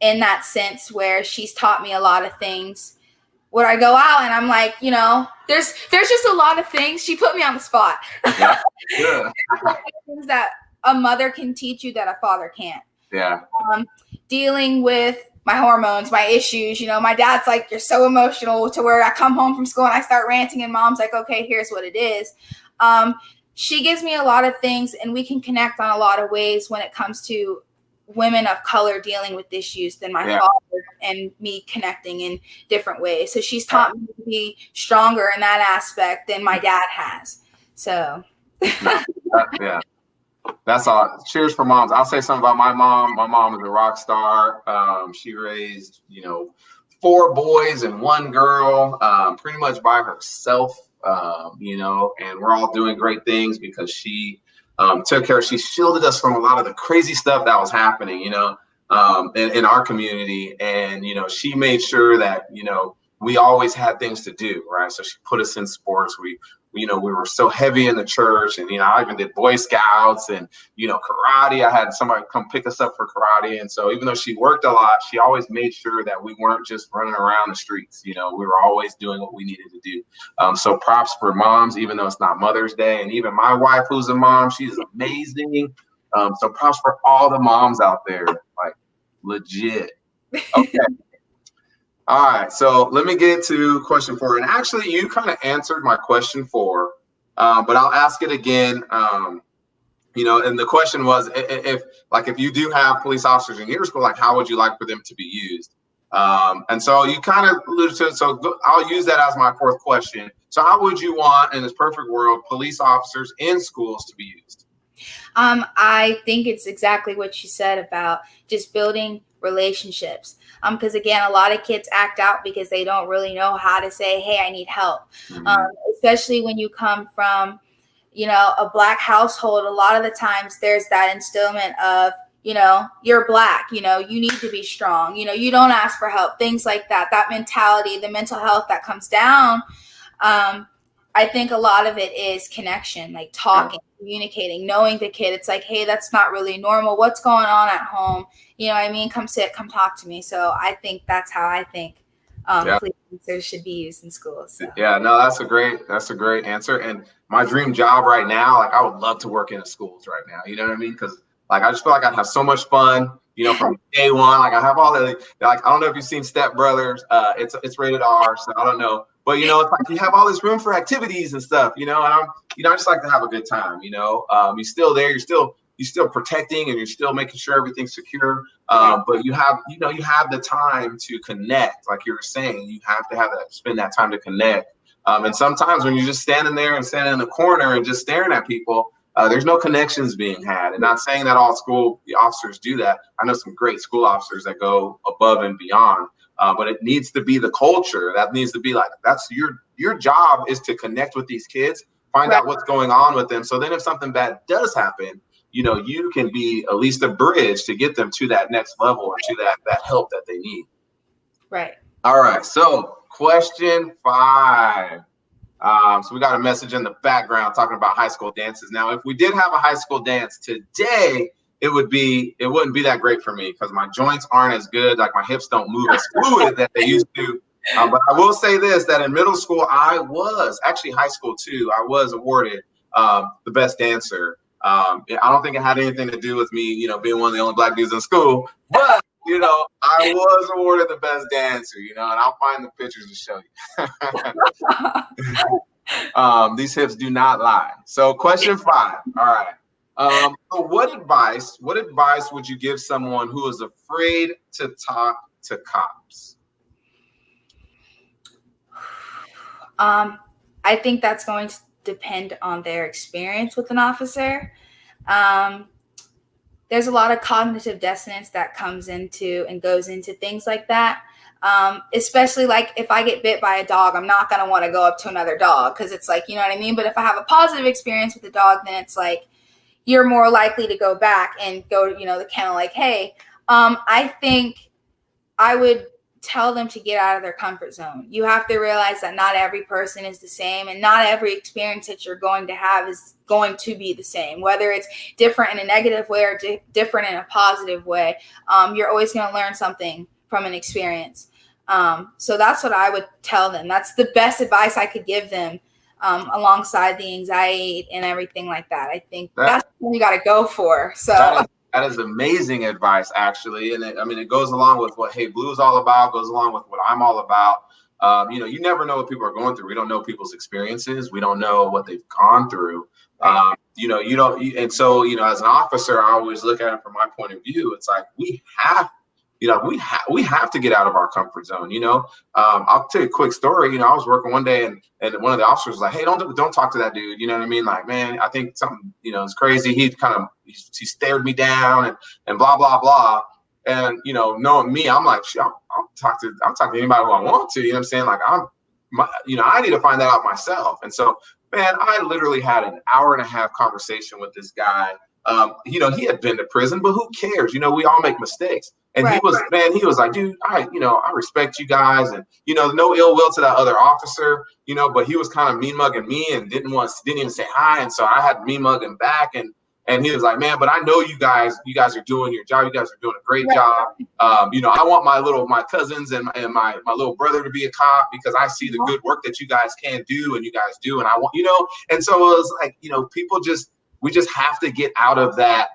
in that sense, where she's taught me a lot of things. Where I go out and I'm like, there's just a lot of things. She put me on the spot. Things that a mother can teach you that a father can't. Dealing with my hormones, my issues. My dad's like, you're so emotional, to where I come home from school and I start ranting, and mom's like, okay, here's what it is. She gives me a lot of things, and we can connect on a lot of ways when it comes to women of color dealing with issues than my father and me connecting in different ways. So she's taught me to be stronger in that aspect than my dad has. So that's all. Cheers for moms. I'll say something about my mom. My mom is a rock star. She raised, 4 boys and 1 girl, pretty much by herself, and we're all doing great things because she took care. She shielded us from a lot of the crazy stuff that was happening, in our community. And, she made sure that, we always had things to do, right? So she put us in sports. We were so heavy in the church, and, I even did Boy Scouts and, karate. I had somebody come pick us up for karate. And so even though she worked a lot, she always made sure that we weren't just running around the streets. We were always doing what we needed to do. So props for moms, even though it's not Mother's Day. And even my wife, who's a mom, she's amazing. So props for all the moms out there, like legit. Okay. All right, so let me get to question 4. And actually, you kind of answered my question 4, but I'll ask it again. And the question was, if you do have police officers in your school, like, how would you like for them to be used? And so you kind of alluded to it. So I'll use that as my 4th question. So how would you want, in this perfect world, police officers in schools to be used? I think it's exactly what you said about just building relationships. Because again, a lot of kids act out because they don't really know how to say, hey, I need help. Especially when you come from, a Black household. A lot of the times there's that instillment of, you're Black, you need to be strong, you don't ask for help, things like that mentality, the mental health that comes down. I think a lot of it is connection, like talking, communicating, knowing the kid. It's like, hey, that's not really normal. What's going on at home? You know what I mean? Come sit, come talk to me. So I think that's how I think police officers should be used in schools. So. Yeah, no, that's a great answer. And my dream job right now, like I would love to work in the schools right now. You know what I mean? Because like I just feel like I'd have so much fun, from day one. Like I have all the, like, I don't know if you've seen Step Brothers. It's rated R, so I don't know. But it's like you have all this room for activities and stuff, and I just like to have a good time. You're still there, you're still protecting, and you're still making sure everything's secure. But you have the time to connect, like you were saying. You have to spend that time to connect. And sometimes when you're just standing there and standing in the corner and just staring at people, there's no connections being had. And not saying that all school officers do that. I know some great school officers that go above and beyond. But it needs to be the culture. That needs to be like, that's your job is to connect with these kids, find out what's going on with them. So then if something bad does happen, you can be at least a bridge to get them to that next level or to that help that they need. Right. All right. So question 5. So we got a message in the background talking about high school dances. Now, if we did have a high school dance today, it wouldn't be that great for me because my joints aren't as good. Like my hips don't move as fluid that they used to. But I will say this, that in middle school, I was actually high school too. I was awarded the best dancer. I don't think it had anything to do with me, being one of the only Black dudes in school, but I was awarded the best dancer, and I'll find the pictures to show you. These hips do not lie. So question 5. All right. So what advice would you give someone who is afraid to talk to cops? I think that's going to depend on their experience with an officer. There's a lot of cognitive dissonance that comes into and goes into things like that. Especially like if I get bit by a dog, I'm not going to want to go up to another dog because it's like, you know what I mean? But if I have a positive experience with the dog, then it's like, you're more likely to go back and go, the kennel like, hey, I think I would tell them to get out of their comfort zone. You have to realize that not every person is the same and not every experience that you're going to have is going to be the same, whether it's different in a negative way or different in a positive way. You're always going to learn something from an experience. So that's what I would tell them. That's the best advice I could give them, alongside the anxiety and everything like that. I think that's what you got to go for. So that is amazing advice, actually. And it goes along with what Hey Blue is all about, goes along with what I'm all about. You never know what people are going through. We don't know people's experiences. We don't know what they've gone through. Right. And so, as an officer, I always look at it from my point of view. It's like, we have to get out of our comfort zone. I'll tell you a quick story. I was working one day and one of the officers was like, hey, don't talk to that dude. You know what I mean? Like, man, I think something, is crazy. He he stared me down and blah, blah, blah. And, knowing me, I'm like, shit, I'll talk to anybody who I want to, you know what I'm saying? Like I need to find that out myself. And so, man, I literally had an hour and a half conversation with this guy. He had been to prison, but who cares? We all make mistakes. And he was like, dude, I respect you guys, and no ill will to that other officer, but he was kind of mean mugging me and didn't even say hi, and so I had mean mugging back, and he was like, man, but I know you guys are doing your job, you guys are doing a great job. I want my cousins and my little brother to be a cop because I see the good work that you guys can do and you guys do, and I want and so it was like we just have to get out of that.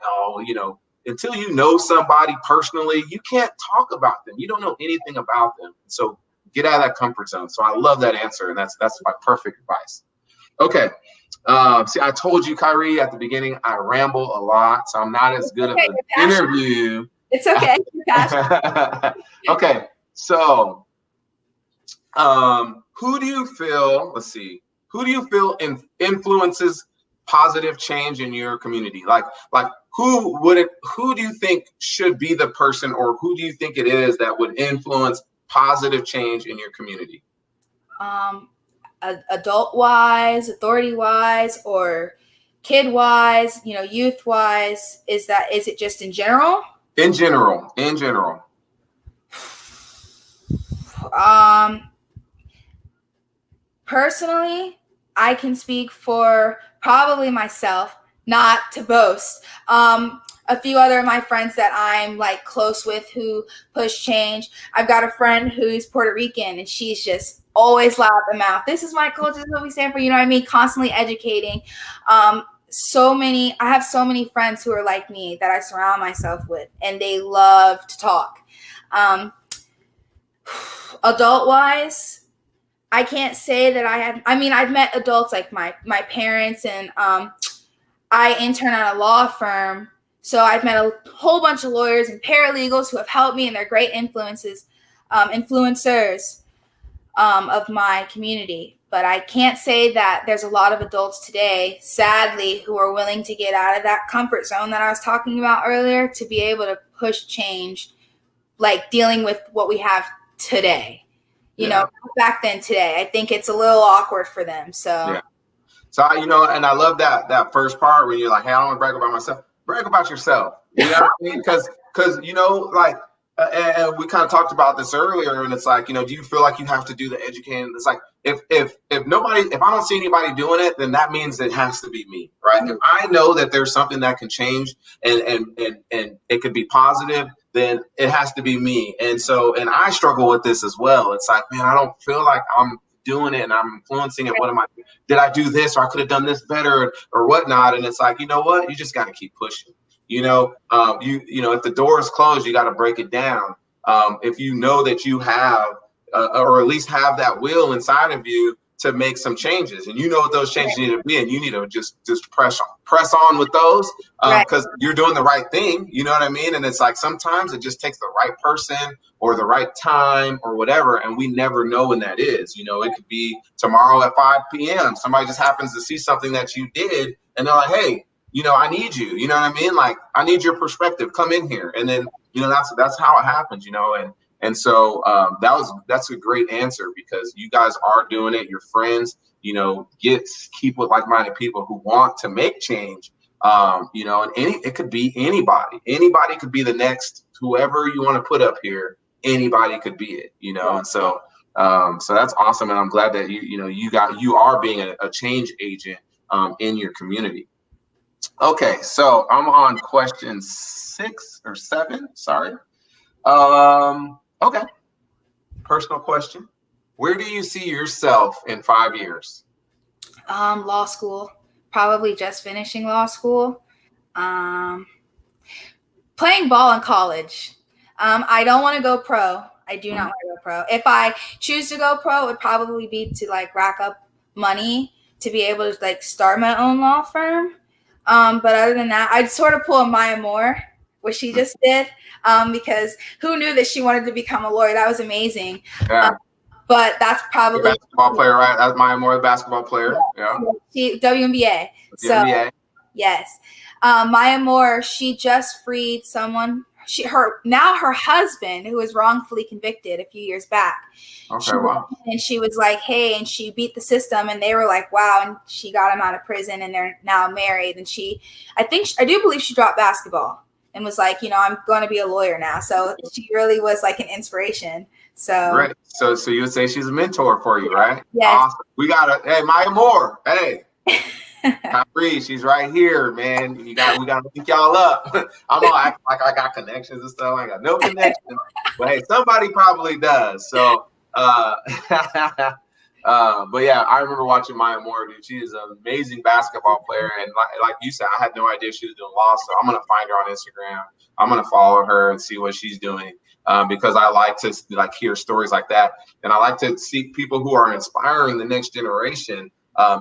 Until you know somebody personally, you can't talk about them. You don't know anything about them. So get out of that comfort zone. So I love that answer, and that's my perfect advice. Okay. See, I told you, Kyrie, at the beginning, I ramble a lot, so I'm not as good of an interview. It's okay. You're passionate. Okay. So, who do you feel influences positive change in your community? Like who do you think should be the person, or who do you think it is that would influence positive change in your community? Adult wise, authority wise, or kid wise, youth wise? Is it just in general? In general. Personally, I can speak for probably myself, not to boast. A few other of my friends that I'm like close with who push change. I've got a friend who's Puerto Rican, and she's just always loud at the mouth. This is my culture, this is what we stand for. You know what I mean? Constantly educating. I have so many friends who are like me that I surround myself with, and they love to talk. Adult wise, I can't say that I've met adults like my parents, and I intern at a law firm. So I've met a whole bunch of lawyers and paralegals who have helped me, and they're great influencers of my community. But I can't say that there's a lot of adults today, sadly, who are willing to get out of that comfort zone that I was talking about earlier to be able to push change, like dealing with what we have today. You know, back then today, I think it's a little awkward for them. So, and I love that first part where you're like, hey, I don't want to brag about myself. Brag about yourself. You know what I mean? Because and we kind of talked about this earlier, and it's like, do you feel like you have to do the educating? It's like, if I don't see anybody doing it, then that means it has to be me, right? Mm-hmm. If I know that there's something that can change and it could be positive, then it has to be me. And I struggle with this as well. It's like, man, I don't feel like I'm doing it and I'm influencing it. Did I do this, or I could have done this better, or whatnot? And it's like, you know what? You just got to keep pushing. If the door is closed, you got to break it down. If you know that you have, or at least have that will inside of you to make some changes, and you know what those changes need to be, and you need to just press on with those, because you're doing the right thing. You know what I mean? And it's like, sometimes it just takes the right person or the right time or whatever, and we never know when that is. It could be tomorrow at 5 p.m. Somebody just happens to see something that you did, and they're like, hey, I need you. You know what I mean? Like, I need your perspective. Come in here. And then, that's how it happens, And so that's a great answer, because you guys are doing it. Your friends, keep with like-minded people who want to make change. And it could be anybody. Anybody could be the next, whoever you want to put up here. Anybody could be it, And so that's awesome. And I'm glad that you are being a change agent in your community. Okay, so I'm on question 6 or 7. Sorry. Okay. Personal question. Where do you see yourself in 5 years? Law school. Probably just finishing law school. Playing ball in college. I don't want to go pro. I do not want to go pro. If I choose to go pro, it would probably be to like rack up money to be able to like start my own law firm. But other than that, I'd sort of pull a Maya Moore, what she just did, because who knew that she wanted to become a lawyer? That was amazing. Yeah. But that's probably the basketball player, right? That's Maya Moore, the basketball player. Yeah. She, WNBA. WNBA. So yes, Maya Moore. She just freed someone. Her husband, who was wrongfully convicted a few years back. Okay, wow. And she was like, hey, and she beat the system, and they were like, wow, and she got him out of prison, and they're now married. And I do believe she dropped basketball and was like, I'm going to be a lawyer now. So she really was like an inspiration. So great. So you would say she's a mentor for you, right? Yes. Awesome. We got hey, Maya Moore. Hey. Kyrie, she's right here, man. We got to link y'all up. I'm all act like I got connections and stuff. I got no connections, but hey, somebody probably does. So, but yeah, I remember watching Maya Moore, dude. She is an amazing basketball player, and like you said, I had no idea she was doing law. So I'm gonna find her on Instagram. I'm gonna follow her and see what she's doing, because I like to hear stories like that, and I like to see people who are inspiring the next generation.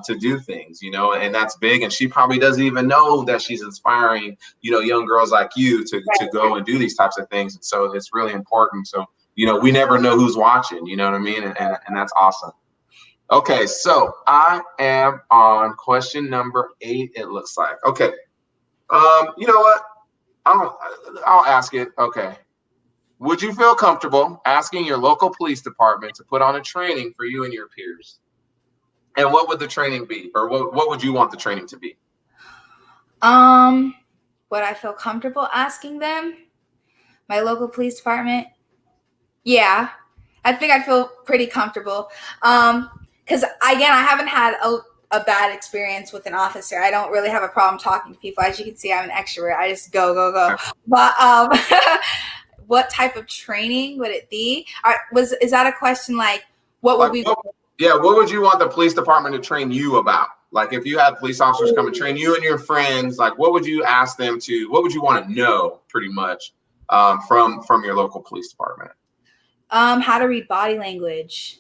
To do things, and that's big. And she probably doesn't even know that she's inspiring, young girls like you to go and do these types of things. And so it's really important. So, we never know who's watching, you know what I mean? And that's awesome. Okay, so I am on question number 8. It looks like. Okay. You know what? I'll ask it. Okay. Would you feel comfortable asking your local police department to put on a training for you and your peers? And what would the training be, or what would you want the training to be? Would I feel comfortable asking them? My local police department? Yeah, I think I'd feel pretty comfortable. Because again, I haven't had a bad experience with an officer. I don't really have a problem talking to people. As you can see, I'm an extrovert. I just go. But what type of training would it be? Is that a question like what would we? Yeah, what would you want the police department to train you about? Like if you had police officers come and train you and your friends, like what would you ask them to? What would you want to know, pretty much, from your local police department? How to read body language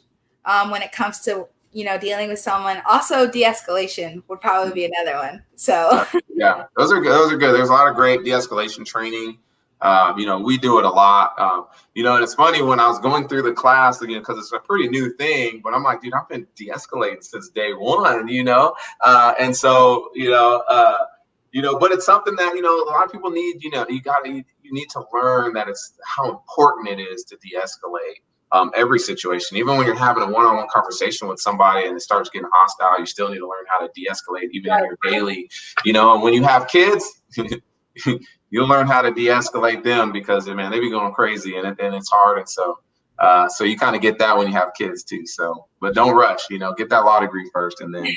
when it comes to dealing with someone. Also, de-escalation would probably be another one. So yeah, those are good. Those are good. There's a lot of great de-escalation training. We do it a lot. And it's funny when I was going through the class again, because it's a pretty new thing, but I'm like, dude, I've been de-escalating since day one, and so, but it's something that, a lot of people need, you need to learn that it's how important it is to de-escalate every situation. Even when you're having a one-on-one conversation with somebody and it starts getting hostile, you still need to learn how to de-escalate even in your daily, and when you have kids, you'll learn how to de-escalate them because, man, they be going crazy and it's hard. And so you kind of get that when you have kids too. So, but don't rush, get that law degree first and then.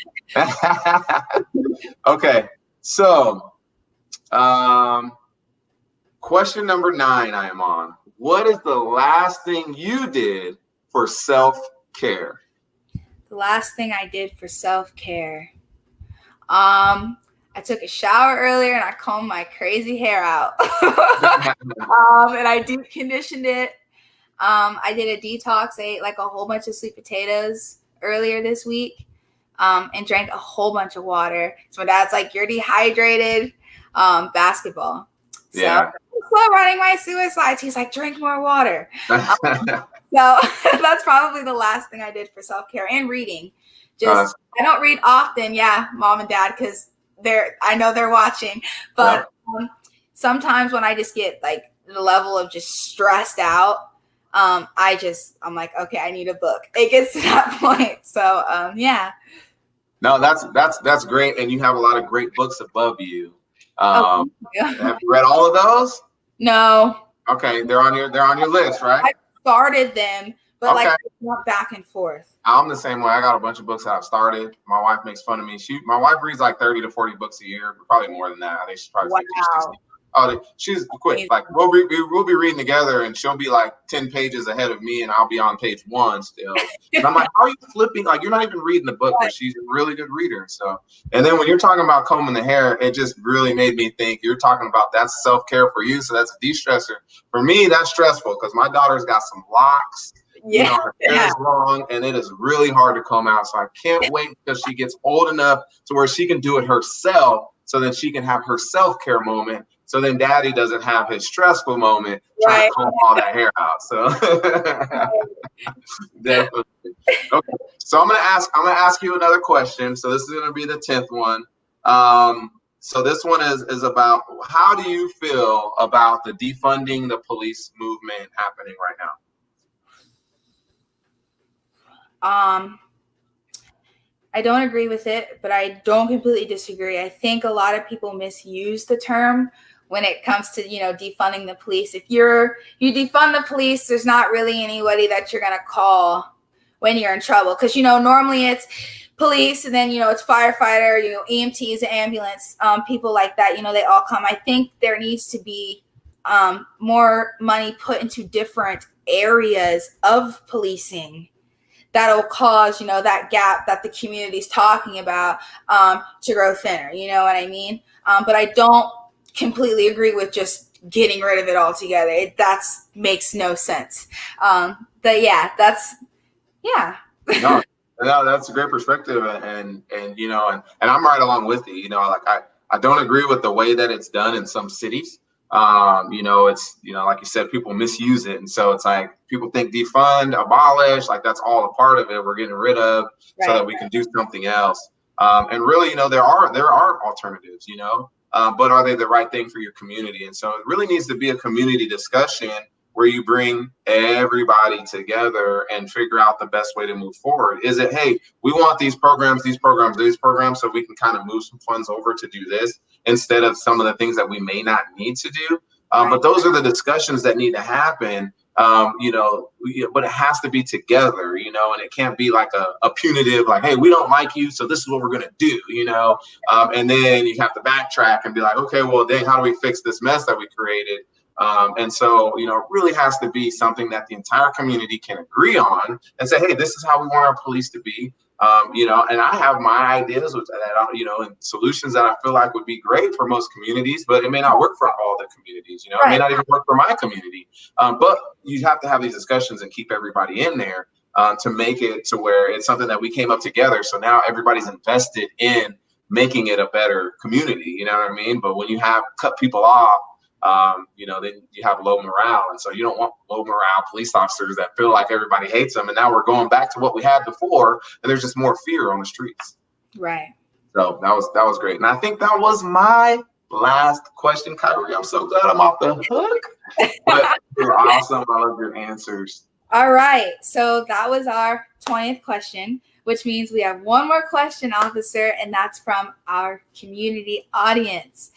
Okay. So, question number 9 I am on. What is the last thing you did for self-care? The last thing I did for self-care. I took a shower earlier and I combed my crazy hair out. And I deep conditioned it. I did a detox. I ate like a whole bunch of sweet potatoes earlier this week, and drank a whole bunch of water. So my dad's like, "You're dehydrated." Basketball. So yeah. I'm running my suicides. He's like, "Drink more water." So that's probably the last thing I did for self-care, and reading. I don't read often. Yeah, mom and dad, because I know they're watching, but sometimes when I just get like the level of just stressed out, I'm like, okay, I need a book. It gets to that point. So yeah. No, that's great, and you have a lot of great books above you. Have you read all of those? No. Okay, they're on your list, right? I started them, but like I went back and forth. I'm the same way. I got a bunch of books that I've started. My wife makes fun of me. My wife reads like 30 to 40 books a year, probably more than that. I think she's probably 50 or 60. Oh, she's quick. Like we'll be reading together, and she'll be like 10 pages ahead of me, and I'll be on page 1 still. And I'm like, how are you flipping? Like you're not even reading the book, but she's a really good reader. So, and then when you're talking about combing the hair, it just really made me think. You're talking about that's self-care for you, so that's a de-stressor. For me, that's stressful because my daughter's got some locks. Her hair is long, and it is really hard to comb out. So I can't wait until she gets old enough to where she can do it herself, so that she can have her self-care moment. So then daddy doesn't have his stressful moment trying to comb all that hair out. So definitely. Okay. So I'm gonna ask you another question. So this is gonna be the 10th one. So this one is about how do you feel about the defunding the police movement happening right now? I don't agree with it, but I don't completely disagree. I think a lot of people misuse the term when it comes to, defunding the police. If you defund the police, there's not really anybody that you're going to call when you're in trouble. Because, normally it's police and then, it's firefighter, EMTs, ambulance, people like that, they all come. I think there needs to be more money put into different areas of policing that'll cause, that gap that the community is talking about to grow thinner. You know what I mean? But I don't completely agree with just getting rid of it altogether. That makes no sense. But yeah, No, that's a great perspective, and I'm right along with you. I don't agree with the way that it's done in some cities. It's, like you said, people misuse it. And so it's like people think defund, abolish, like that's all a part of it. We're getting rid of so that we can do something else. And really, there are alternatives, but are they the right thing for your community? And so it really needs to be a community discussion where you bring everybody together and figure out the best way to move forward. Is it, hey, we want these programs, so we can kind of move some funds over to do this instead of some of the things that we may not need to do. But those are the discussions that need to happen. But it has to be together, and it can't be like a punitive, like, hey, we don't like you, so this is what we're going to do, and then you have to backtrack and be like, okay, well, then how do we fix this mess that we created? And so, it really has to be something that the entire community can agree on and say, hey, this is how we want our police to be. And I have my ideas with that, and solutions that I feel like would be great for most communities, but it may not work for all the communities, it may not even work for my community. But you have to have these discussions and keep everybody in there to make it to where it's something that we came up together. So now everybody's invested in making it a better community, you know what I mean? But when you have cut people off, then you have low morale. And so you don't want low morale police officers that feel like everybody hates them. And now we're going back to what we had before, and there's just more fear on the streets. Right. So that was great. And I think that was my last question, Kyrie. I'm so glad I'm off the hook. But you're awesome. I love your answers. All right. So that was our 20th question, which means we have one more question, officer, and that's from our community audience.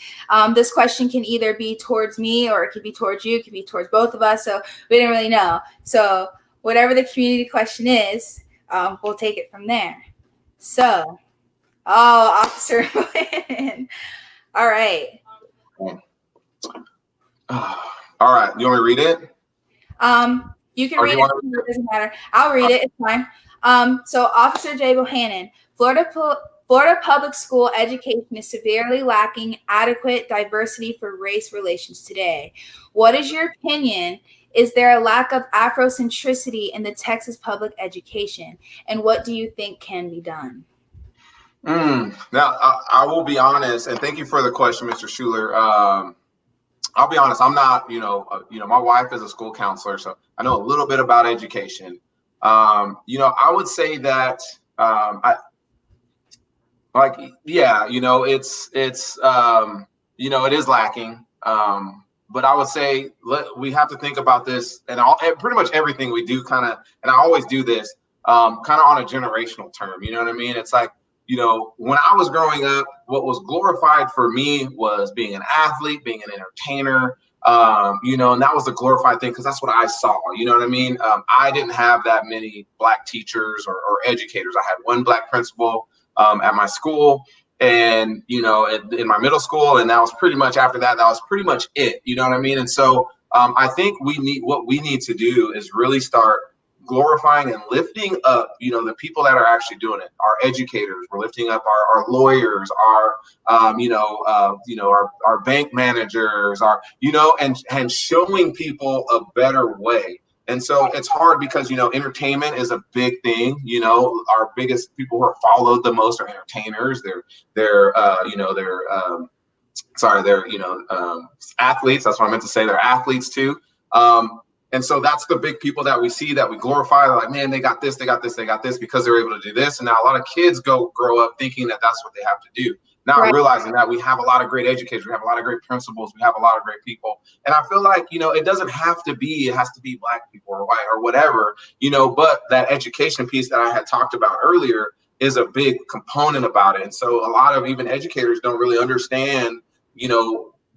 This question can either be towards me or it could be towards you, it could be towards both of us. So we didn't really know. So whatever the community question is, we'll take it from there. So, Officer Bohannon. All right. All right. You want me to read it? You can read it. It doesn't matter. I'll read it. It's fine. So Officer J. Bohannon, Florida public school education is severely lacking adequate diversity for race relations today. What is your opinion? Is there a lack of Afrocentricity in the Texas public education? And what do you think can be done? Now, I will be honest, and thank you for the question, Mr. Schuler. I'll be honest, I'm not, my wife is a school counselor, so I know a little bit about education. I would say that, it is lacking. But I would say we have to think about this and pretty much everything we do and I always do this kind of on a generational term. You know what I mean? It's like, when I was growing up, what was glorified for me was being an athlete, being an entertainer, and that was the glorified thing because that's what I saw. You know what I mean? I didn't have that many Black teachers or educators. I had one Black principal at my school and, in my middle school. And that was pretty much after that, that was pretty much it. You know what I mean? And so I think what we need to do is really start glorifying and lifting up, the people that are actually doing it, our educators. We're lifting up our lawyers, our bank managers, and showing people a better way. And so it's hard because, entertainment is a big thing. Our biggest people who are followed the most are entertainers. They're athletes. That's what I meant to say. They're athletes too. And so that's the big people that we see, that we glorify. They're like, man, they got this because they're able to do this. And now a lot of kids grow up thinking that that's what they have to do. Not realizing that we have a lot of great educators, we have a lot of great principals, we have a lot of great people. And I feel like, it doesn't have to be, it has to be Black people or white or whatever, but that education piece that I had talked about earlier is a big component about it. And so a lot of even educators don't really understand,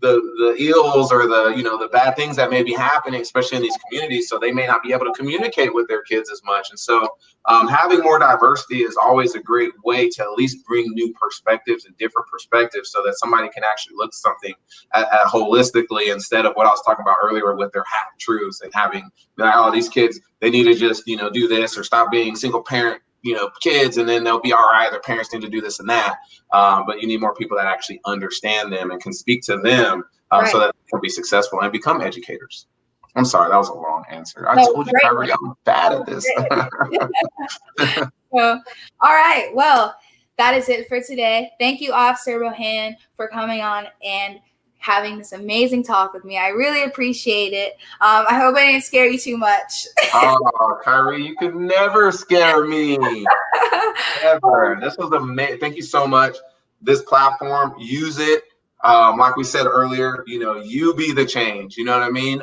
the ills or the bad things that may be happening, especially in these communities. So they may not be able to communicate with their kids as much. And so having more diversity is always a great way to at least bring new perspectives and different perspectives so that somebody can actually look something at holistically instead of what I was talking about earlier with their half truths and having, these kids, they need to just, do this or stop being single parent, kids, and then they'll be all right. Their parents need to do this and that. But you need more people that actually understand them and can speak to them so that they can be successful and become educators. I'm sorry, that was a long answer. I told you, Kyrie, I'm bad at this. All right. Well, that is it for today. Thank you, Officer Bohannon, for coming on and having this amazing talk with me. I really appreciate it. I hope I didn't scare you too much. Oh, Kyrie, you could never scare me. Never. This was amazing. Thank you so much. This platform, use it. Like we said earlier, you be the change. You know what I mean?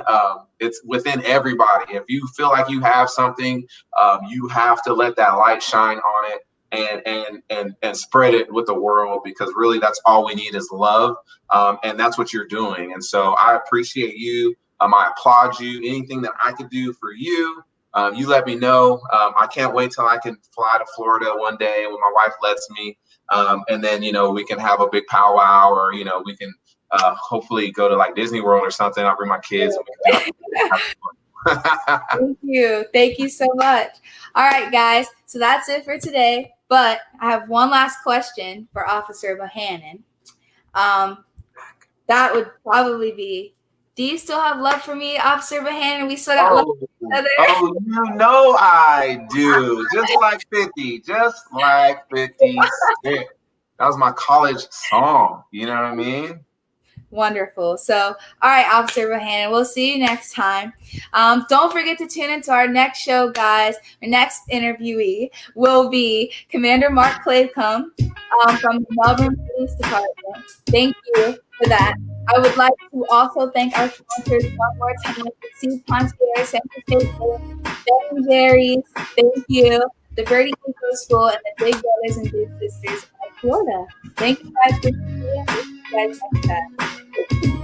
It's within everybody. If you feel like you have something, you have to let that light shine on it and spread it with the world, because really that's all we need is love. And that's what you're doing. And so I appreciate you. I applaud you. Anything that I could do for you, you let me know. I can't wait till I can fly to Florida one day when my wife lets me. And then, we can have a big powwow, or, we can hopefully go to like Disney World or something. I'll bring my kids. And we can Thank you so much. All right, guys. So that's it for today. But I have one last question for Officer Bohannon. That would probably be, do you still have love for me, Officer Bohannon? We still got love for each other. Oh, I do. Just like 50. Just like 50 Cent. That was my college song. You know what I mean? Wonderful. So, all right, Officer Bohannon, we'll see you next time. Don't forget to tune into our next show, guys. Our next interviewee will be Commander Mark Clavecombe from the Melbourne Police Department. Thank you for that. I would like to also thank our sponsors one more time: the Sea Concierge, Central State, Ben & Jerry's, thank you, the Birdie Eco School, and the Big Brothers and Big Sisters of Florida. Thank you guys for tuning in. See you guys next time.